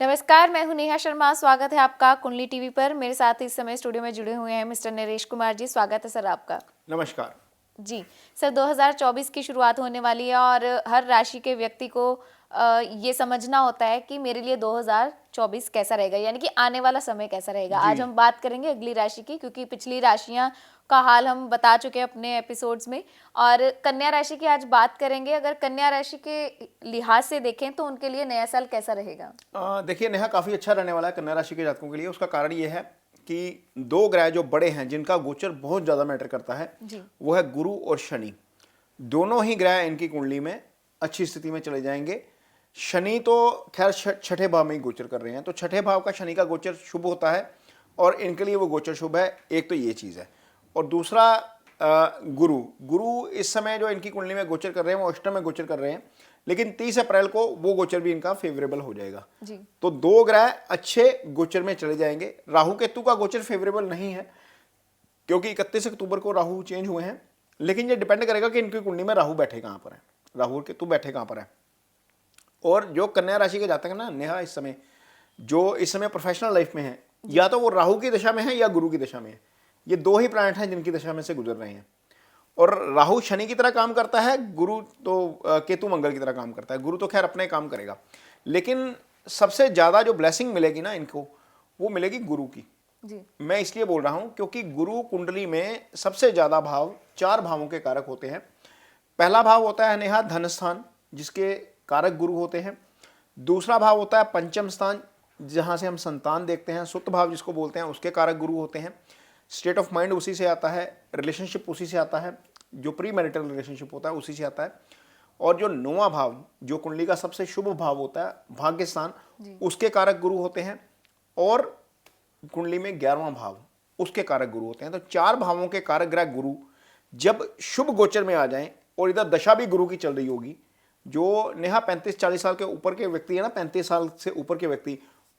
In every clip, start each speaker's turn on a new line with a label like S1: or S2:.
S1: नमस्कार, मैं हूं नेहा शर्मा। स्वागत है आपका कुंडली टीवी पर। मेरे साथ इस समय स्टूडियो में जुड़े हुए हैं मिस्टर नरेश कुमार जी। स्वागत है सर आपका।
S2: नमस्कार
S1: जी सर, 2024 की शुरुआत होने वाली है और हर राशि के व्यक्ति को ये समझना होता है कि मेरे लिए 2024 कैसा रहेगा, यानी कि आने वाला समय कैसा रहेगा।
S2: जी।
S1: आज हम बात करेंगे अगली राशि की, क्योंकि पिछली राशियां का हाल हम बता चुके हैं अपने एपिसोड्स में। और कन्या राशि की आज बात करेंगे। अगर कन्या राशि के लिहाज से देखें तो उनके लिए नया साल कैसा रहेगा?
S2: देखिए नेहा, काफ़ी अच्छा रहने वाला है कन्या राशि के जातकों के लिए। उसका कारण ये है कि दो ग्रह जो बड़े हैं जिनका गोचर बहुत ज़्यादा मैटर करता है
S1: जी।
S2: वो है गुरु और शनि। दोनों ही ग्रह इनकी कुंडली में अच्छी स्थिति में चले जाएंगे। शनि तो खैर छठे भाव में ही गोचर कर रहे हैं, तो छठे भाव का शनि का गोचर शुभ होता है और इनके लिए वो गोचर शुभ है। एक तो ये चीज़ है, और दूसरा गुरु गुरु इस समय जो इनकी कुंडली में गोचर कर रहे हैं वो अष्टम में गोचर कर रहे हैं, लेकिन 30 अप्रैल को वो गोचर भी इनका फेवरेबल हो जाएगा।
S1: जी।
S2: तो दो ग्रह अच्छे गोचर में चले जाएंगे। राहु केतु का गोचर फेवरेबल नहीं है क्योंकि 31 अक्टूबर को राहु चेंज हुए हैं, लेकिन ये डिपेंड करेगा कि इनकी कुंडली में राहु बैठे कहाँ पर है, राहु और केतु बैठे कहाँ पर है। और जो कन्या राशि के जातक है ना नेहा, इस समय जो इस समय प्रोफेशनल लाइफ में है, या तो वो राहु की दशा में है या गुरु की दशा में है। ये दो ही प्लैनेट हैं जिनकी दशा में से गुजर रहे हैं। और राहु शनि की तरह काम करता है, गुरु तो केतु मंगल की तरह काम करता है। गुरु तो खैर अपने काम करेगा, लेकिन सबसे ज़्यादा जो ब्लेसिंग मिलेगी ना इनको, वो मिलेगी गुरु की।
S1: जी।
S2: मैं इसलिए बोल रहा हूं क्योंकि गुरु कुंडली में सबसे ज़्यादा भाव 4 भावों के कारक होते हैं। पहला भाव होता है नेहा धन स्थान, जिसके कारक गुरु होते हैं। दूसरा भाव होता है पंचम स्थान, जहां से हम संतान देखते हैं। सुत भाव जिसको बोलते हैं, उसके कारक गुरु होते हैं। स्टेट ऑफ माइंड उसी से आता है, रिलेशनशिप उसी से आता है, जो प्री मैरिटल रिलेशनशिप होता है उसी से आता है। और जो 9वां भाव जो कुंडली का सबसे शुभ भाव होता है भाग्य स्थान, उसके कारक गुरु होते हैं। और कुंडली में 11वां भाव उसके कारक गुरु होते हैं। तो 4 भावों के कारक ग्रह गुरु जब शुभ गोचर में आ जाएं, और इधर दशा भी गुरु की चल रही होगी, जो नेहा 35-40 साल के ऊपर के व्यक्ति है ना, 35 साल से ऊपर के व्यक्ति,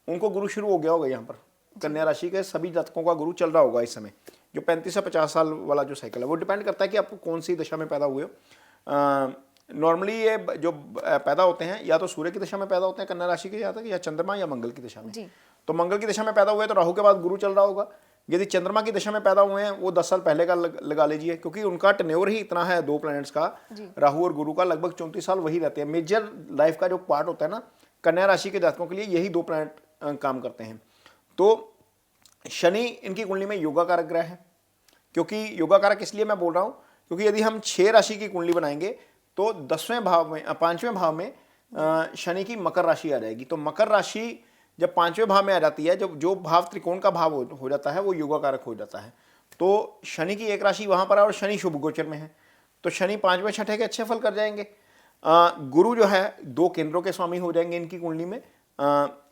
S2: उनको गुरु शुरू हो गया होगा। यहाँ पर कन्या राशि के सभी जातकों का गुरु चल रहा होगा इस समय। जो 35 से 50 साल वाला जो साइकिल है, वो डिपेंड करता है कि आपको कौन सी दशा में पैदा हुए हो। नॉर्मली ये जो पैदा होते हैं या तो सूर्य की दशा में पैदा होते हैं कन्या राशि के जातक, या चंद्रमा या मंगल की दशा में। तो मंगल की दशा में पैदा हुए तो राहु के बाद गुरु चल रहा होगा। यदि चंद्रमा की दशा में पैदा हुए हैं, वो 10 साल पहले का लगा लीजिए, क्योंकि उनका टेन्योर ही इतना है दो प्लैनेट्स का, राहु और गुरु का, लगभग 34 साल वही रहते हैं। मेजर लाइफ का जो पार्ट होता है ना, कन्या राशि के जातकों के लिए यही दो प्लैनेट काम करते हैं। तो शनि इनकी कुंडली में योगा कारक ग्रह है। क्योंकि योगा कारक इसलिए मैं बोल रहा हूं क्योंकि यदि हम 6 राशि की कुंडली बनाएंगे तो 10वें भाव में 5वें भाव में शनि की मकर राशि आ जाएगी। तो मकर राशि जब 5वें भाव में आ जाती है, जब जो भाव त्रिकोण का भाव हो जाता है, वो योगा कारक हो जाता है। तो शनि की एक राशि वहां पर है और शनि शुभ गोचर में है, तो शनि 5वें छठे के अच्छे फल कर जाएंगे। गुरु जो है 2 केंद्रों के स्वामी हो जाएंगे इनकी कुंडली में।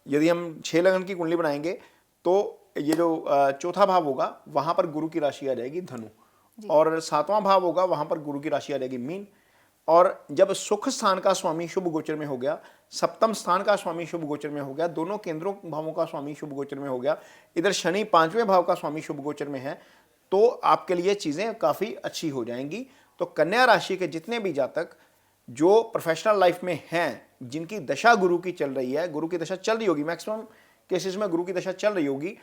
S2: यदि हम 6 लगन की कुंडली बनाएंगे तो ये जो चौथा भाव होगा वहां पर गुरु की राशि आ जाएगी धनु, और 7वां भाव होगा वहां पर गुरु की राशि आ जाएगी मीन। और जब सुख स्थान का स्वामी शुभ गोचर में हो गया, सप्तम स्थान का स्वामी शुभ गोचर में हो गया, दोनों केंद्रों भावों का स्वामी शुभ गोचर में हो गया, इधर शनि 5वें भाव का स्वामी शुभ गोचर में है, तो आपके लिए चीजें काफी अच्छी हो जाएंगी। तो कन्या राशि के जितने भी जातक जो प्रोफेशनल लाइफ में हैं, जिनकी दशा गुरु की चल रही है, गुरु की दशा चल रही होगी, मैक्सिमम केसेस में गुरु की दशा चल रही होगी,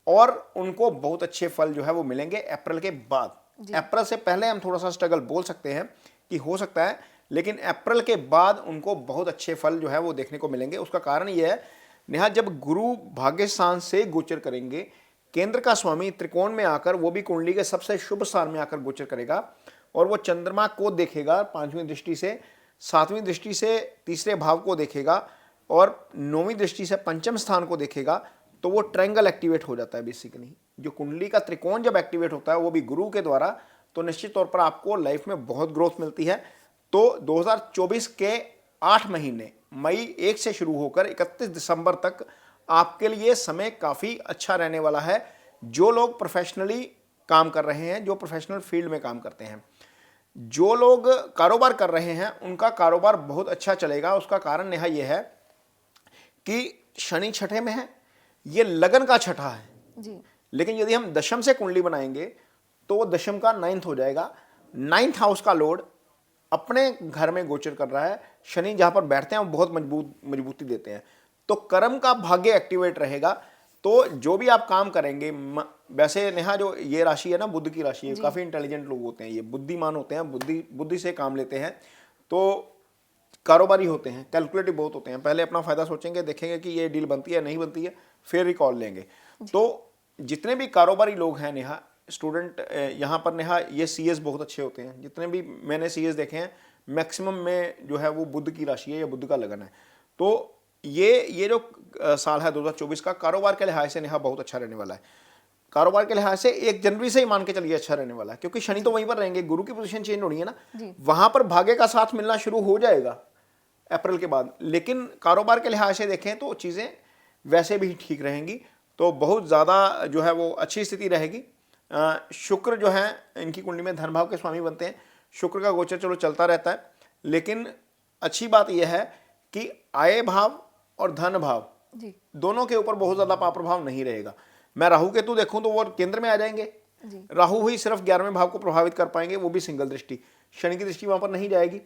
S2: और उनको बहुत अच्छे फल जो है वो मिलेंगे अप्रैल के बाद। अप्रैल से पहले हम थोड़ा सा स्ट्रगल बोल सकते हैं कि हो सकता है, लेकिन अप्रैल के बाद उनको बहुत अच्छे फल जो है वो देखने को मिलेंगे। उसका कारण ये है नेहा, जब गुरु भाग्य स्थान से गोचर करेंगे, केंद्र का स्वामी त्रिकोण में आकर, वो भी कुंडली के सबसे शुभ स्थान में आकर गोचर करेगा, और वो चंद्रमा को देखेगा 5वीं दृष्टि से, 7वीं दृष्टि से तीसरे भाव को देखेगा, और 9वीं दृष्टि से पंचम स्थान को देखेगा, तो वो ट्रायंगल एक्टिवेट हो जाता है। बेसिकली जो कुंडली का त्रिकोण जब एक्टिवेट होता है, वो भी गुरु के द्वारा, तो निश्चित तौर पर आपको लाइफ में बहुत ग्रोथ मिलती है। तो 2024 के 8 महीने मई 1 से शुरू होकर 31 दिसंबर तक आपके लिए समय काफ़ी अच्छा रहने वाला है। जो लोग प्रोफेशनली काम कर रहे हैं, जो प्रोफेशनल फील्ड में काम करते हैं, जो लोग कारोबार कर रहे हैं, उनका कारोबार बहुत अच्छा चलेगा। उसका कारण नेहा यह है कि शनि छठे में है, ये लगन का छठा है जी। लेकिन यदि हम दशम से कुंडली बनाएंगे तो वो दशम का 9th हो जाएगा। 9th हाउस का लॉर्ड अपने घर में गोचर कर रहा है। शनि जहां पर बैठते हैं वो बहुत मजबूती देते हैं। तो कर्म का भाग्य एक्टिवेट रहेगा। तो जो भी आप काम करेंगे, वैसे नेहा जो ये राशि है ना, बुध की राशि है, काफी इंटेलिजेंट लोग होते हैं, ये बुद्धिमान होते हैं, बुद्धि से काम लेते हैं, तो कारोबारी होते हैं, कैलकुलेटिव बहुत होते हैं। पहले अपना फायदा सोचेंगे, देखेंगे कि ये डील बनती है नहीं बनती है, फिर ही कॉल लेंगे। तो जितने भी कारोबारी लोग हैं नेहा, स्टूडेंट यहाँ पर नेहा, ये सीएस बहुत अच्छे होते हैं। जितने भी मैंने सीएस देखे हैं, मैक्सिमम में जो है वो बुध की राशि है या बुध का लगन है। तो ये जो साल है 2024 का, कारोबार के लिहाज से नेहा बहुत अच्छा रहने वाला है। कारोबार के लिहाज से 1 जनवरी से ही मान के चलिए अच्छा रहने वाला है, क्योंकि शनि तो वहीं पर रहेंगे, गुरु की पोजीशन चेंज होनी है ना, वहां पर भाग्य का साथ मिलना शुरू हो जाएगा अप्रैल के बाद। लेकिन कारोबार के लिहाज से देखें तो चीज़ें वैसे भी ठीक रहेंगी, तो बहुत ज़्यादा जो है वो अच्छी स्थिति रहेगी। शुक्र जो है इनकी कुंडली में धन भाव के स्वामी बनते हैं। शुक्र का गोचर चलो चलता रहता है, लेकिन अच्छी बात यह है कि आय भाव और धन भाव दोनों के ऊपर बहुत ज़्यादा प्रभाव नहीं रहेगा। मैं राहु केतु देखूं तो वो केंद्र में आ जाएंगे। राहु ही सिर्फ 11वें भाव को प्रभावित कर पाएंगे, वो भी सिंगल दृष्टि, शनि की दृष्टि वहां पर नहीं जाएगी।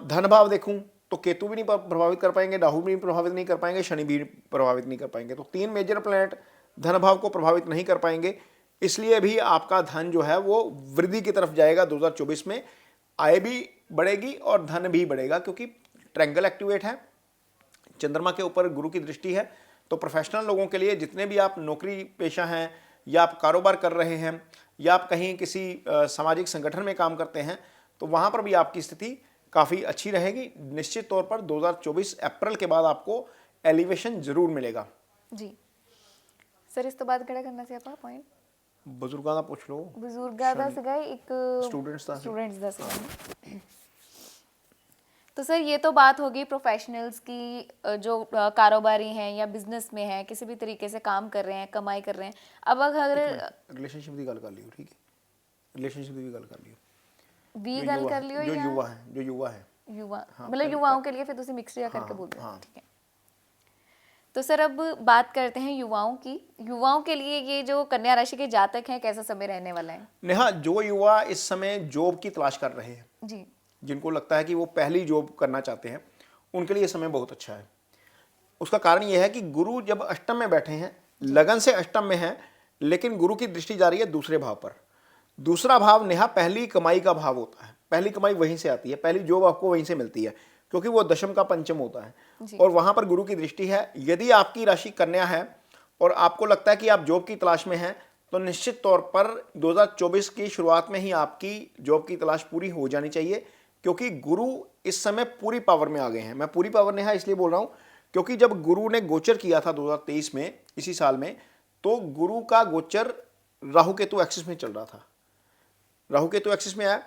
S2: धन भाव देखूं तो केतु भी नहीं प्रभावित कर पाएंगे, राहु भी प्रभावित नहीं कर पाएंगे, शनि भी प्रभावित नहीं कर पाएंगे। तो 3 मेजर प्लैनेट धन भाव को प्रभावित नहीं कर पाएंगे, इसलिए भी आपका धन जो है वो वृद्धि की तरफ जाएगा 2024 में। आय भी बढ़ेगी और धन भी बढ़ेगा, क्योंकि ट्रायंगल एक्टिवेट है, चंद्रमा के ऊपर गुरु की दृष्टि है। तो प्रोफेशनल लोगों के लिए, जितने भी आप नौकरी पेशा हैं या आप कारोबार कर रहे हैं या आप कहीं किसी सामाजिक संगठन में काम करते हैं, तो वहाँ पर भी आपकी स्थिति काफ़ी अच्छी रहेगी। निश्चित तौर पर 2024 अप्रैल के बाद आपको एलिवेशन जरूर मिलेगा।
S1: जी सर, इस तो बात खड़ा करना से आपका पॉइंट
S2: बुजुर्गां दा पूछ लो।
S1: बुजुर्गां दा सीगा, एक स्टूडेंट्स दा सीगा। तो सर ये तो बात होगी प्रोफेशनल्स की, जो कारोबारी हैं या बिजनेस में हैं, किसी भी तरीके से काम कर रहे हैं, कमाई कर रहे हैं। अब अगर
S2: रिलेशनशिप की गल कर लियो, ठीक है, रिलेशनशिप की गल कर लियो,
S1: गल कर लियो,
S2: जो युवा है
S1: मतलब युवाओं के लिए, फिर तुसी मिक्स या करके बोल रहे हो, ठीक है। तो सर अब बात करते हैं युवाओं की। युवाओं के लिए ये जो कन्या राशि के जातक हैं, कैसा समय रहने वाला है?
S2: नेहा, जो युवा इस समय जॉब की तलाश कर रहे हैं
S1: जी,
S2: जिनको लगता है कि वो पहली जॉब करना चाहते हैं, उनके लिए समय बहुत अच्छा है। उसका कारण यह है कि गुरु जब अष्टम में बैठे हैं, लगन से अष्टम में है, लेकिन गुरु की दृष्टि जा रही है दूसरे भाव पर। दूसरा भाव नेहा पहली कमाई का भाव होता है, पहली कमाई वहीं से आती है, पहली जॉब आपको वहीं से मिलती है, क्योंकि वो दशम का पंचम होता है और वहां पर गुरु की दृष्टि है। यदि आपकी राशि कन्या है और आपको लगता है कि आप जॉब की तलाश में हैं, तो निश्चित तौर पर 2024 की शुरुआत में ही आपकी जॉब की तलाश पूरी हो जानी चाहिए, क्योंकि गुरु इस समय पूरी पावर में आ गए हैं। मैं पूरी पावर नेहा इसलिए बोल रहा हूं क्योंकि जब गुरु ने गोचर किया था 2023 में, इसी साल में, तो गुरु का गोचर राहु केतु एक्सिस में चल रहा था। राहु केतु एक्सिस में आया,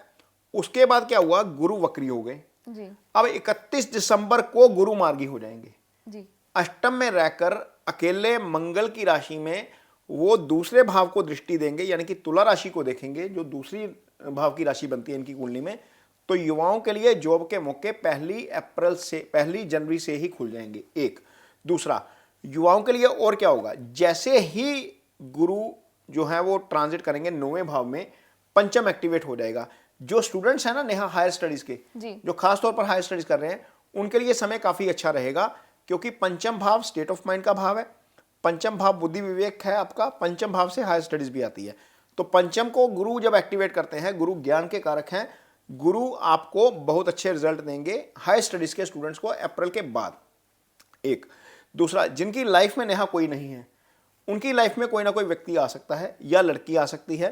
S2: उसके बाद क्या हुआ, गुरु वक्री हो गए
S1: जी।
S2: अब 31 दिसंबर को गुरु मार्गी हो जाएंगे
S1: जी।
S2: अष्टम में रहकर अकेले मंगल की राशि में वो दूसरे भाव को दृष्टि देंगे, यानी कि तुला राशि को देखेंगे, जो दूसरी भाव की राशि बनती है इनकी कुंडली में। तो युवाओं के लिए जॉब के मौके 1 जनवरी से ही खुल जाएंगे। एक दूसरा, युवाओं के लिए और क्या होगा, जैसे ही गुरु जो है वो ट्रांजिट करेंगे 9वें भाव में, पंचम एक्टिवेट हो जाएगा। जो स्टूडेंट्स हैं ना नेहा हायर स्टडीज के, जो खास तौर पर हायर स्टडीज कर रहे हैं, उनके लिए समय काफी अच्छा रहेगा, क्योंकि पंचम भाव स्टेट ऑफ माइंड का भाव है, पंचम भाव बुद्धि विवेक है आपका, पंचम भाव से हायर स्टडीज भी आती है। तो पंचम को गुरु जब एक्टिवेट करते हैं, गुरु ज्ञान के कारक हैं, गुरु आपको बहुत अच्छे रिजल्ट देंगे हायर स्टडीज के स्टूडेंट्स को अप्रैल के बाद। एक दूसरा, जिनकी लाइफ में नेहा कोई नहीं है, उनकी लाइफ में कोई ना कोई व्यक्ति आ सकता है या लड़की आ सकती है,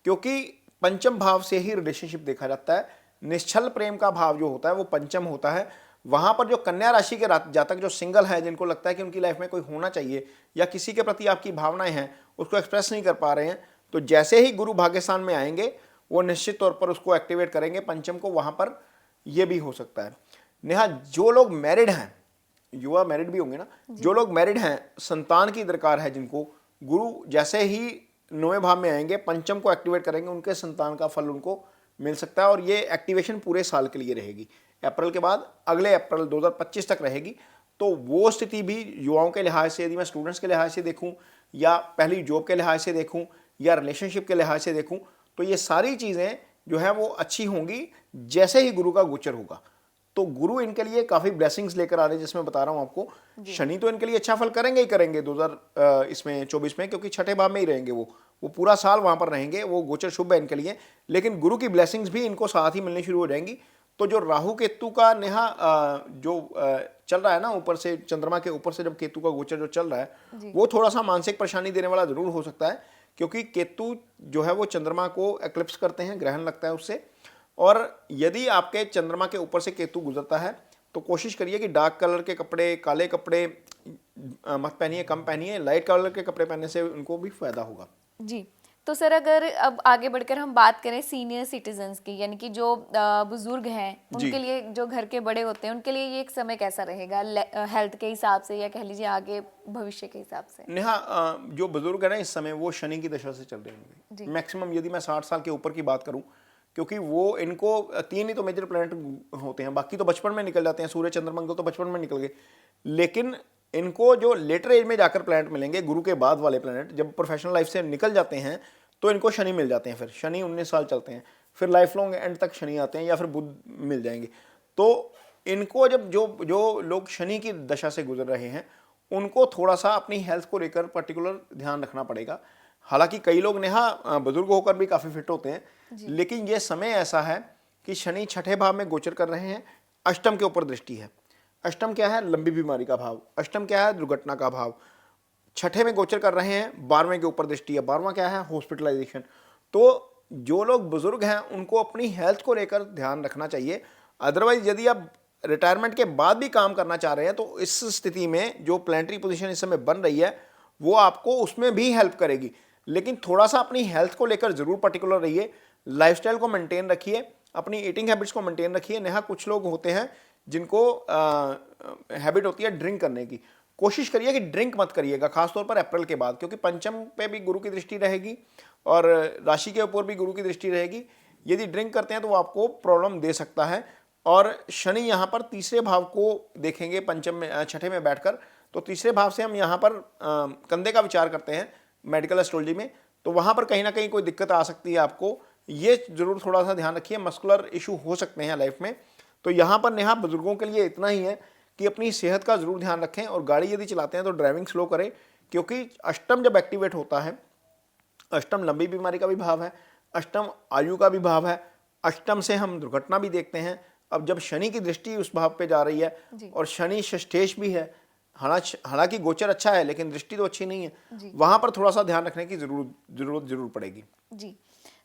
S2: क्योंकि पंचम भाव से ही रिलेशनशिप देखा जाता है। निश्चल प्रेम का भाव जो होता है वो पंचम होता है। वहां पर जो कन्या राशि के जातक जो सिंगल है, जिनको लगता है कि उनकी लाइफ में कोई होना चाहिए या किसी के प्रति आपकी भावनाएं हैं उसको एक्सप्रेस नहीं कर पा रहे हैं, तो जैसे ही गुरु भाग्यस्थान में आएंगे वो निश्चित तौर पर उसको एक्टिवेट करेंगे पंचम को। वहां पर यह भी हो सकता है। नेहा, जो लोग मैरिड हैं, युवा मैरिड भी होंगे ना, जो लोग मैरिड हैं, संतान की दरकार है जिनको, गुरु जैसे ही 9वें भाव में आएंगे, पंचम को एक्टिवेट करेंगे, उनके संतान का फल उनको मिल सकता है। और ये एक्टिवेशन पूरे साल के लिए रहेगी, अप्रैल के बाद अगले अप्रैल 2025 तक रहेगी। तो वो स्थिति भी युवाओं के लिहाज से, यदि मैं स्टूडेंट्स के लिहाज से देखूं या पहली जॉब के लिहाज से देखूं या रिलेशनशिप के लिहाज से देखूं, तो ये सारी चीज़ें जो है वो अच्छी होंगी जैसे ही गुरु का गोचर होगा। तो गुरु इनके लिए काफी ब्लेसिंग्स लेकर आ रहे हैं, जिसमें बता रहा हूं आपको। शनि तो इनके लिए अच्छा फल करेंगे ही करेंगे 2024 में, क्योंकि छठे भाव में ही रहेंगे वो पूरा साल वहां पर रहेंगे, वो गोचर शुभ है इनके लिए। लेकिन गुरु की ब्लेसिंग्स भी इनको साथ ही मिलनी शुरू हो जाएंगी। तो जो राहु केतु का नेहा चल रहा है ना, ऊपर से चंद्रमा के ऊपर से जब केतु का गोचर जो चल रहा है, वो थोड़ा सा मानसिक परेशानी देने वाला जरूर हो सकता है, क्योंकि केतु जो है वो चंद्रमा को एक्लिप्स करते हैं, ग्रहण लगता है उससे। और यदि आपके चंद्रमा के ऊपर से केतु गुजरता है तो कोशिश करिए कि डार्क कलर के कपड़े, काले कपड़े मत पहनिए, कम पहनिए। लाइट कलर के कपड़े पहनने से उनको भी फायदा होगा।
S1: जी। तो सर अगर अब आगे बढ़कर हम बात करें सीनियर सिटीजन्स की, यानी कि जो बुजुर्ग हैं, उनके लिए, जो घर के बड़े होते हैं, उनके लिए ये एक समय कैसा रहेगा हेल्थ के हिसाब से, या कह लीजिए आगे भविष्य के हिसाब से?
S2: नेहा, जो बुजुर्ग है ना इस समय, वो शनि की दशा से चल रहे होंगे मैक्सिमम। यदि मैं 60 साल के ऊपर की बात करूं, क्योंकि वो इनको 3 ही तो मेजर प्लैनेट होते हैं, बाकी तो बचपन में निकल जाते हैं। सूर्य, चंद्र, मंगल तो बचपन में निकल गए। लेकिन इनको जो लेटर एज में जाकर प्लैनेट मिलेंगे, गुरु के बाद वाले प्लैनेट, जब प्रोफेशनल लाइफ से निकल जाते हैं तो इनको शनि मिल जाते हैं। फिर शनि 19 साल चलते हैं, फिर लाइफ लॉन्ग एंड तक शनि आते हैं, या फिर बुध मिल जाएंगे। तो इनको जब जो लोग शनि की दशा से गुजर रहे हैं, उनको थोड़ा सा अपनी हेल्थ को लेकर पर्टिकुलर ध्यान रखना पड़ेगा। हालांकि कई लोग नेहा बुजुर्ग होकर भी काफी फिट होते हैं, लेकिन यह समय ऐसा है कि शनि छठे भाव में गोचर कर रहे हैं, अष्टम के ऊपर दृष्टि है। अष्टम क्या है? लंबी बीमारी का भाव। अष्टम क्या है? दुर्घटना का भाव। छठे में गोचर कर रहे हैं, 12वें के ऊपर दृष्टि है। 12वां क्या है? हॉस्पिटलाइजेशन। तो जो लोग बुजुर्ग हैं उनको अपनी हेल्थ को लेकर ध्यान रखना चाहिए। अदरवाइज यदि आप रिटायरमेंट के बाद भी काम करना चाह रहे हैं तो इस स्थिति में जो प्लैनेटरी पोजीशन इस समय बन रही है वो आपको उसमें भी हेल्प करेगी। लेकिन थोड़ा सा अपनी हेल्थ को लेकर जरूर पर्टिकुलर रहिए, लाइफस्टाइल को मेंटेन रखिए, अपनी ईटिंग हैबिट्स को मेंटेन रखिए। नेहा, कुछ लोग होते हैं जिनको हैबिट होती है ड्रिंक करने की। कोशिश करिए कि ड्रिंक मत करिएगा, खासतौर पर अप्रैल के बाद, क्योंकि पंचम पे भी गुरु की दृष्टि रहेगी और राशि के ऊपर भी गुरु की दृष्टि रहेगी। यदि ड्रिंक करते हैं तो वो आपको प्रॉब्लम दे सकता है। और शनि यहाँ पर तीसरे भाव को देखेंगे, पंचम में, छठे में बैठकर। तो तीसरे भाव से हम यहाँ पर कंधे का विचार करते हैं मेडिकल एस्ट्रोलॉजी में, तो वहाँ पर कहीं ना कहीं कोई दिक्कत आ सकती है आपको। ये जरूर थोड़ा सा ध्यान रखिए, मस्कुलर इशू हो सकते हैं लाइफ में। तो यहाँ पर नेहा बुजुर्गों के लिए इतना ही है कि अपनी सेहत का जरूर ध्यान रखें, और गाड़ी यदि चलाते हैं तो ड्राइविंग स्लो करें, क्योंकि अष्टम जब एक्टिवेट होता है, अष्टम लंबी बीमारी का भी भाव है, अष्टम आयु का भी भाव है, अष्टम से हम दुर्घटना भी देखते हैं। अब जब शनि की दृष्टि उस भाव पे जा रही है और शनि षष्ठेश भी है, हालांकि गोचर अच्छा है लेकिन दृष्टि तो अच्छी नहीं है, वहां पर थोड़ा सा ध्यान रखने की जरूर पड़ेगी।
S1: जी।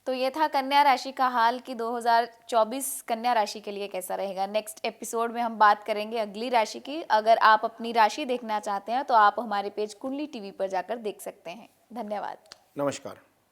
S1: तो ये था कन्या राशि का हाल कि 2024 कन्या राशि के लिए कैसा रहेगा। नेक्स्ट एपिसोड में हम बात करेंगे अगली राशि की। अगर आप अपनी राशि देखना चाहते हैं तो आप हमारे पेज कुंडली टीवी पर जाकर देख सकते हैं। धन्यवाद।
S2: नमस्कार।